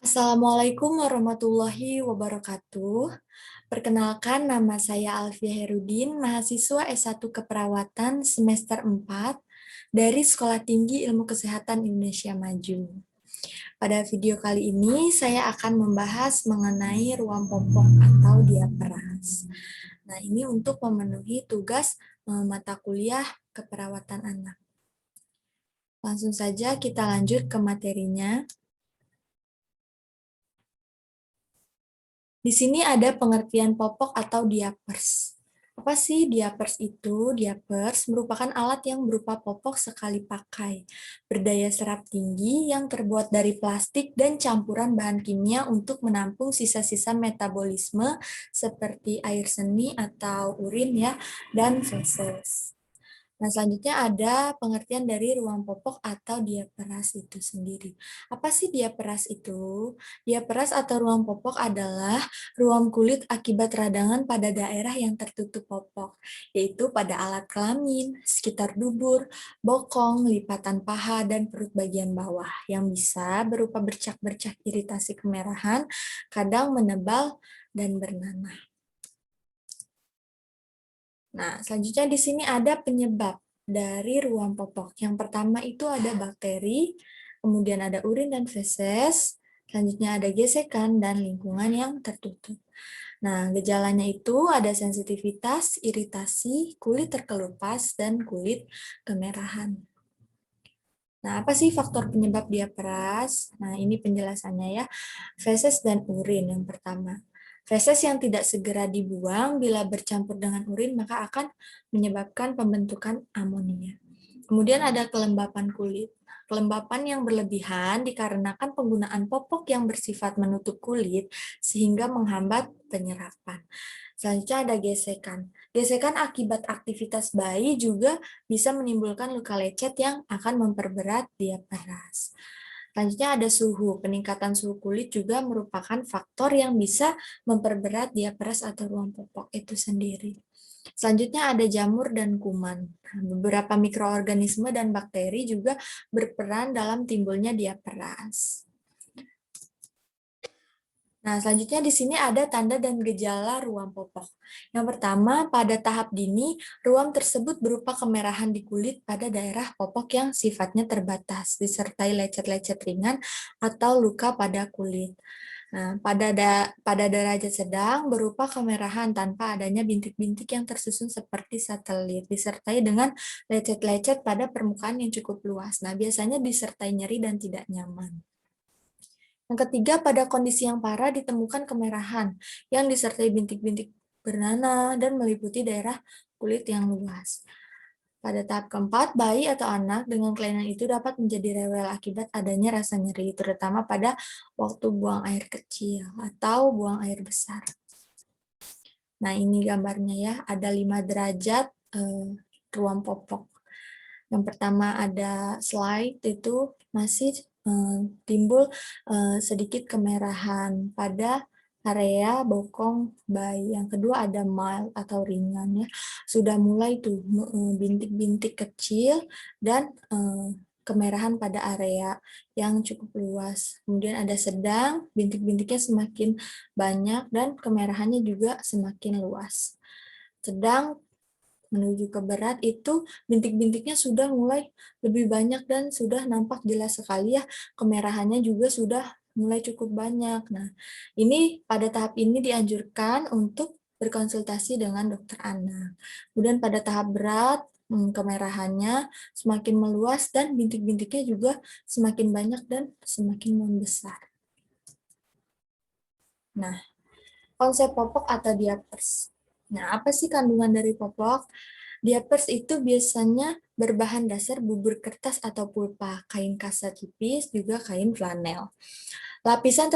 Assalamualaikum warahmatullahi wabarakatuh. Perkenalkan, nama saya Alfia Herudin, mahasiswa S1 Keperawatan semester 4 dari Sekolah Tinggi Ilmu Kesehatan Indonesia Maju. Pada video kali ini, saya akan membahas mengenai ruang popok atau diaperas. Nah, ini untuk memenuhi tugas mata kuliah keperawatan anak. Langsung saja kita lanjut ke materinya. Di sini ada pengertian popok atau diapers. Apa sih diapers itu? Diapers merupakan alat yang berupa popok sekali pakai, berdaya serap tinggi yang terbuat dari plastik dan campuran bahan kimia untuk menampung sisa-sisa metabolisme seperti air seni atau urin ya, dan feses. Nah, selanjutnya ada pengertian dari ruang popok atau diaperas itu sendiri. Apa sih diaperas itu? Diaperas atau ruang popok adalah ruang kulit akibat radangan pada daerah yang tertutup popok, yaitu pada alat kelamin, sekitar dubur, bokong, lipatan paha, dan perut bagian bawah, yang bisa berupa bercak-bercak iritasi kemerahan, kadang menebal, dan bernanah. Nah, selanjutnya di sini ada penyebab dari ruang popok. Yang pertama itu ada bakteri, kemudian ada urin dan feses, selanjutnya ada gesekan dan lingkungan yang tertutup. Nah, gejalanya itu ada sensitivitas, iritasi, kulit terkelupas, dan kulit kemerahan. Nah, apa sih faktor penyebab diaperas? Nah, ini penjelasannya ya. Feses dan urin yang pertama. Feses yang tidak segera dibuang bila bercampur dengan urin maka akan menyebabkan pembentukan amonia. Kemudian ada kelembapan kulit. Kelembapan yang berlebihan dikarenakan penggunaan popok yang bersifat menutup kulit sehingga menghambat penyerapan. Selanjutnya ada gesekan. Gesekan akibat aktivitas bayi juga bisa menimbulkan luka lecet yang akan memperberat diaperas. Selanjutnya ada suhu. Peningkatan suhu kulit juga merupakan faktor yang bisa memperberat diaperas atau ruang popok itu sendiri. Selanjutnya ada jamur dan kuman. Beberapa mikroorganisme dan bakteri juga berperan dalam timbulnya diaperas. Nah, selanjutnya di sini ada tanda dan gejala ruam popok. Yang pertama, pada tahap dini, ruam tersebut berupa kemerahan di kulit pada daerah popok yang sifatnya terbatas, disertai lecet-lecet ringan atau luka pada kulit. Nah, pada derajat sedang berupa kemerahan tanpa adanya bintik-bintik yang tersusun seperti satelit, disertai dengan lecet-lecet pada permukaan yang cukup luas. Nah, biasanya disertai nyeri dan tidak nyaman. Yang ketiga, pada kondisi yang parah ditemukan kemerahan yang disertai bintik-bintik bernanah dan meliputi daerah kulit yang luas. Pada tahap keempat, bayi atau anak dengan kelainan itu dapat menjadi rewel akibat adanya rasa nyeri, terutama pada waktu buang air kecil atau buang air besar. Nah, ini gambarnya ya, ada 5 derajat ruam popok. Yang pertama ada slide, itu masih timbul sedikit kemerahan pada area bokong bayi. Yang kedua ada mild atau ringan ya. Sudah mulai tuh bintik-bintik kecil dan kemerahan pada area yang cukup luas. Kemudian ada sedang, bintik-bintiknya semakin banyak dan kemerahannya juga semakin luas. Sedang menuju ke berat itu bintik-bintiknya sudah mulai lebih banyak dan sudah nampak jelas sekali ya, kemerahannya juga sudah mulai cukup banyak. Nah, ini pada tahap ini dianjurkan untuk berkonsultasi dengan dokter anak. Kemudian pada tahap berat, kemerahannya semakin meluas dan bintik-bintiknya juga semakin banyak dan semakin membesar. Nah, konsep popok atau diapers. Nah, apa sih kandungan dari popok? Diapers itu biasanya berbahan dasar bubur kertas atau pulpa, kain kasa tipis, juga kain flanel. Lapisan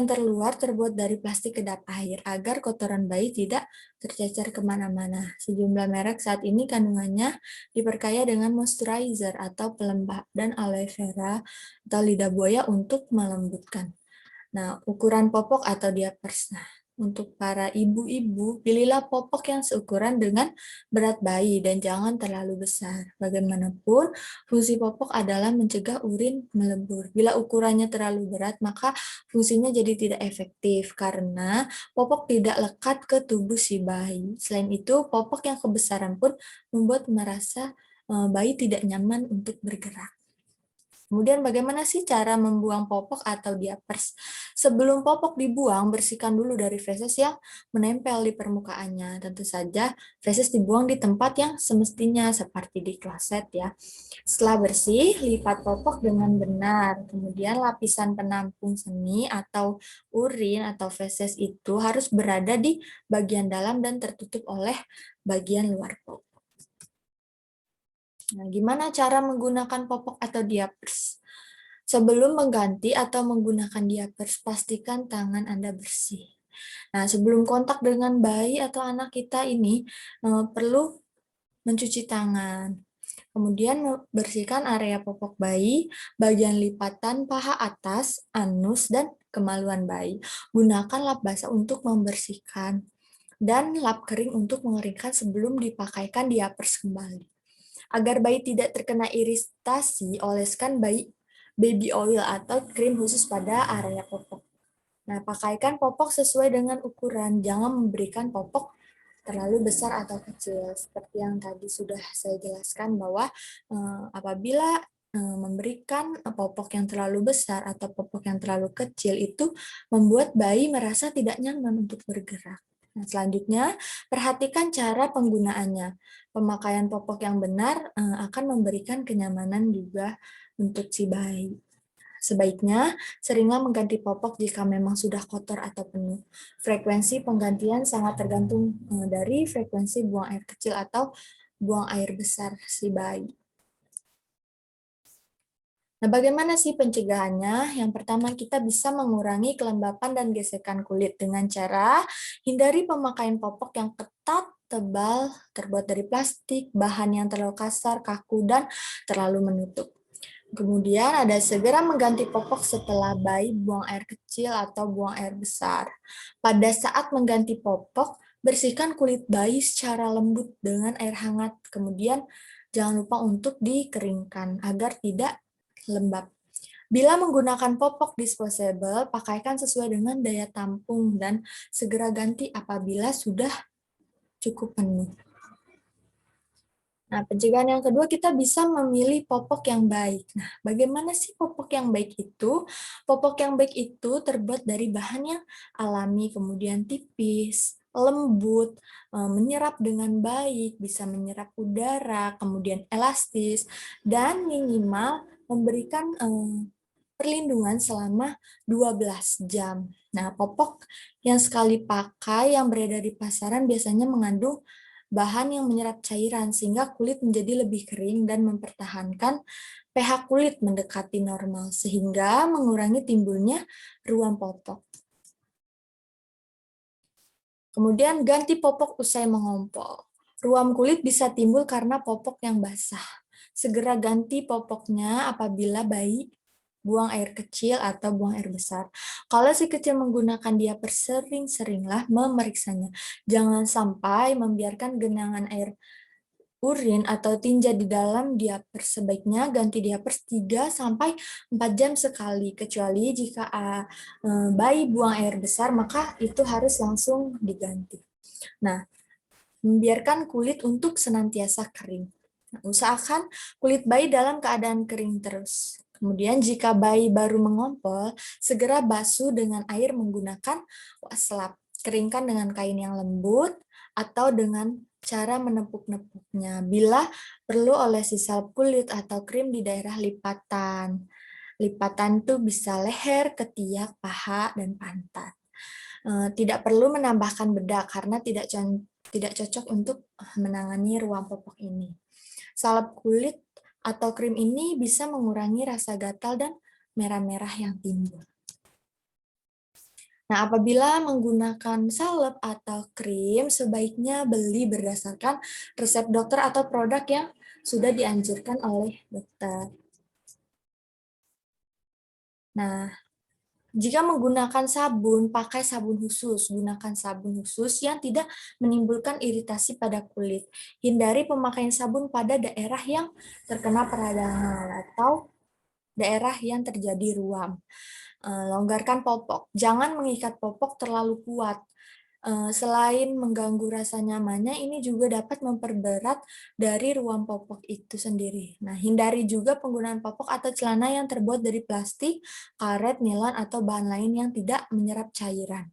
terluar terbuat dari plastik kedap air agar kotoran bayi tidak tercecer kemana-mana. Sejumlah merek saat ini kandungannya diperkaya dengan moisturizer atau pelembab dan aloe vera atau lidah buaya untuk melembutkan. Nah, ukuran popok atau diapers. Nah, untuk para ibu-ibu, pilihlah popok yang seukuran dengan berat bayi dan jangan terlalu besar. Bagaimanapun, fungsi popok adalah mencegah urin melebur. Bila ukurannya terlalu berat, maka fungsinya jadi tidak efektif karena popok tidak lekat ke tubuh si bayi. Selain itu, popok yang kebesaran pun membuat merasa bayi tidak nyaman untuk bergerak. Kemudian bagaimana sih cara membuang popok atau diapers? Sebelum popok dibuang, bersihkan dulu dari feses yang menempel di permukaannya. Tentu saja feses dibuang di tempat yang semestinya seperti di kloset ya. Setelah bersih, lipat popok dengan benar. Kemudian lapisan penampung seni atau urin atau feses itu harus berada di bagian dalam dan tertutup oleh bagian luar popok. Nah, gimana cara menggunakan popok atau diapers? Sebelum mengganti atau menggunakan diapers, pastikan tangan Anda bersih. Nah, sebelum kontak dengan bayi atau anak kita ini, perlu mencuci tangan. Kemudian bersihkan area popok bayi, bagian lipatan paha atas, anus, dan kemaluan bayi. Gunakan lap basah untuk membersihkan dan lap kering untuk mengeringkan sebelum dipakaikan diapers kembali. Agar bayi tidak terkena iritasi, oleskan baby oil atau krim khusus pada area popok. Nah, pakaikan popok sesuai dengan ukuran. Jangan memberikan popok terlalu besar atau kecil. Seperti yang tadi sudah saya jelaskan bahwa apabila memberikan popok yang terlalu besar atau popok yang terlalu kecil itu membuat bayi merasa tidak nyaman untuk bergerak. Nah, selanjutnya, perhatikan cara penggunaannya. Pemakaian popok yang benar akan memberikan kenyamanan juga untuk si bayi. Sebaiknya seringlah mengganti popok jika memang sudah kotor atau penuh. Frekuensi penggantian sangat tergantung dari frekuensi buang air kecil atau buang air besar si bayi. Nah, bagaimana sih pencegahannya? Yang pertama, kita bisa mengurangi kelembapan dan gesekan kulit dengan cara hindari pemakaian popok yang ketat, tebal, terbuat dari plastik, bahan yang terlalu kasar, kaku, dan terlalu menutup. Kemudian ada segera mengganti popok setelah bayi buang air kecil atau buang air besar. Pada saat mengganti popok, bersihkan kulit bayi secara lembut dengan air hangat. Kemudian jangan lupa untuk dikeringkan agar tidak lembab. Bila menggunakan popok disposable, pakaikan sesuai dengan daya tampung dan segera ganti apabila sudah cukup penuh. Nah, pencegahan yang kedua, kita bisa memilih popok yang baik. Nah, bagaimana sih popok yang baik itu? Popok yang baik itu terbuat dari bahan yang alami, kemudian tipis, lembut, menyerap dengan baik, bisa menyerap udara, kemudian elastis, dan minimal memberikan perlindungan selama 12 jam. Nah, popok yang sekali pakai yang beredar di pasaran biasanya mengandung bahan yang menyerap cairan sehingga kulit menjadi lebih kering dan mempertahankan pH kulit mendekati normal sehingga mengurangi timbulnya ruam popok. Kemudian ganti popok usai mengompol. Ruam kulit bisa timbul karena popok yang basah. Segera ganti popoknya apabila bayi buang air kecil atau buang air besar. Kalau si kecil menggunakan diaper, sering-seringlah memeriksanya. Jangan sampai membiarkan genangan air urin atau tinja di dalam diaper. Sebaiknya ganti diaper 3-4 jam sekali, kecuali jika bayi buang air besar, maka itu harus langsung diganti. Nah, membiarkan kulit untuk senantiasa kering. Nah, usahakan kulit bayi dalam keadaan kering terus. Kemudian jika bayi baru mengompol, segera basuh dengan air menggunakan wastafel. Keringkan dengan kain yang lembut atau dengan cara menepuk-nepuknya. Bila perlu olesi salep kulit atau krim di daerah lipatan. Lipatan itu bisa leher, ketiak, paha, dan pantat. Tidak perlu menambahkan bedak karena tidak cocok untuk menangani ruam popok ini. Salep kulit atau krim ini bisa mengurangi rasa gatal dan merah-merah yang timbul. Nah, apabila menggunakan salep atau krim, sebaiknya beli berdasarkan resep dokter atau produk yang sudah dianjurkan oleh dokter. Nah, Jika menggunakan sabun, pakai sabun khusus. Gunakan sabun khusus yang tidak menimbulkan iritasi pada kulit. Hindari pemakaian sabun pada daerah yang terkena peradangan atau daerah yang terjadi ruam. Longgarkan popok. Jangan mengikat popok terlalu kuat. Selain mengganggu rasa nyamannya, ini juga dapat memperberat dari ruam popok itu sendiri. Nah, hindari juga penggunaan popok atau celana yang terbuat dari plastik, karet, nilon, atau bahan lain yang tidak menyerap cairan.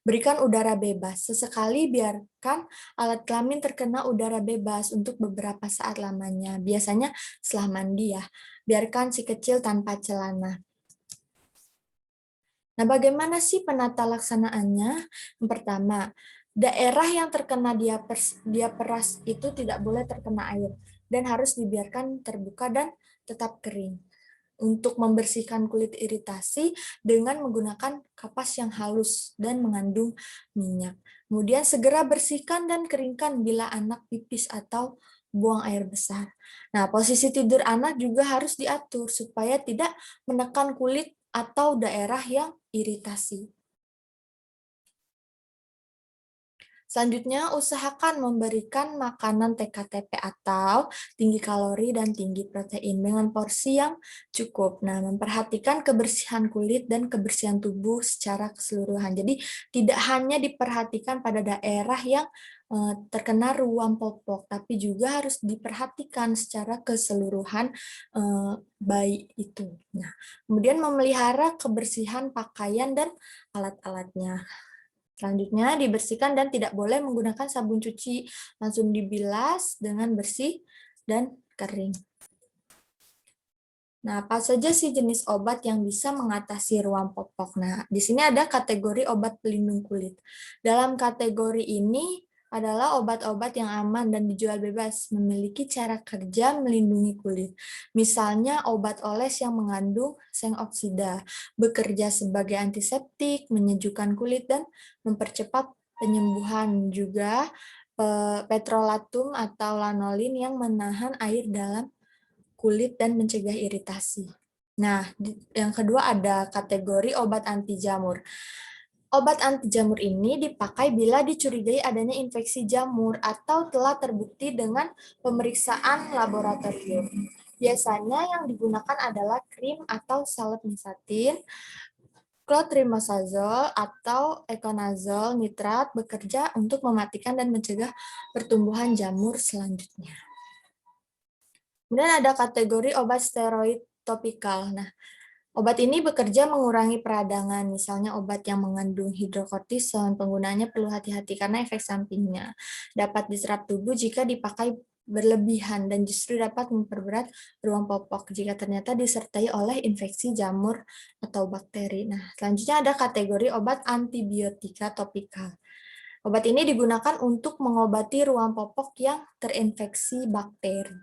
Berikan udara bebas. Sesekali biarkan alat kelamin terkena udara bebas untuk beberapa saat lamanya. Biasanya setelah mandi ya. Biarkan si kecil tanpa celana. Nah, bagaimana sih penata laksanaannya? Yang pertama, daerah yang terkena diaperas itu tidak boleh terkena air dan harus dibiarkan terbuka dan tetap kering. Untuk membersihkan kulit iritasi dengan menggunakan kapas yang halus dan mengandung minyak. Kemudian segera bersihkan dan keringkan bila anak pipis atau buang air besar. Nah, posisi tidur anak juga harus diatur supaya tidak menekan kulit atau daerah yang iritasi. Selanjutnya, usahakan memberikan makanan TKTP atau tinggi kalori dan tinggi protein dengan porsi yang cukup. Nah, memperhatikan kebersihan kulit dan kebersihan tubuh secara keseluruhan. Jadi, tidak hanya diperhatikan pada daerah yang terkena ruam popok, tapi juga harus diperhatikan secara keseluruhan bayi itu. Nah, kemudian memelihara kebersihan pakaian dan alat-alatnya. Selanjutnya dibersihkan dan tidak boleh menggunakan sabun cuci, langsung dibilas dengan bersih dan kering. Nah, apa saja sih jenis obat yang bisa mengatasi ruam popok? Nah, di sini ada kategori obat pelindung kulit. Dalam kategori ini adalah obat-obat yang aman dan dijual bebas, memiliki cara kerja melindungi kulit. Misalnya obat oles yang mengandung seng oksida, bekerja sebagai antiseptik, menyejukkan kulit, dan mempercepat penyembuhan. Juga petrolatum atau lanolin yang menahan air dalam kulit dan mencegah iritasi. Nah, yang kedua ada kategori obat anti jamur. Obat anti jamur ini dipakai bila dicurigai adanya infeksi jamur atau telah terbukti dengan pemeriksaan laboratorium. Biasanya yang digunakan adalah krim atau salep nisatin, clotrimazole atau econazole nitrat bekerja untuk mematikan dan mencegah pertumbuhan jamur selanjutnya. Kemudian ada kategori obat steroid topikal. Nah, obat ini bekerja mengurangi peradangan, misalnya obat yang mengandung hidrokortison, penggunaannya perlu hati-hati karena efek sampingnya. Dapat diserap tubuh jika dipakai berlebihan dan justru dapat memperberat ruang popok jika ternyata disertai oleh infeksi jamur atau bakteri. Nah, selanjutnya ada kategori obat antibiotika topikal. Obat ini digunakan untuk mengobati ruang popok yang terinfeksi bakteri.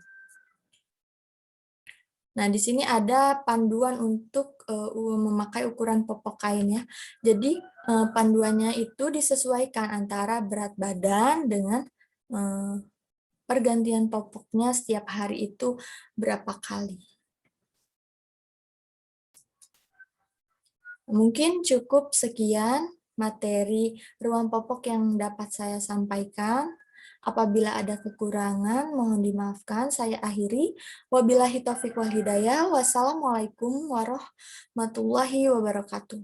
Nah, di sini ada panduan untuk memakai ukuran popok kain ya. Jadi, panduannya itu disesuaikan antara berat badan dengan pergantian popoknya setiap hari itu berapa kali. Mungkin cukup sekian materi ruang popok yang dapat saya sampaikan. Apabila ada kekurangan, mohon dimaafkan. Saya akhiri. Wabillahi taufiq wal hidayah. Wassalamualaikum warahmatullahi wabarakatuh.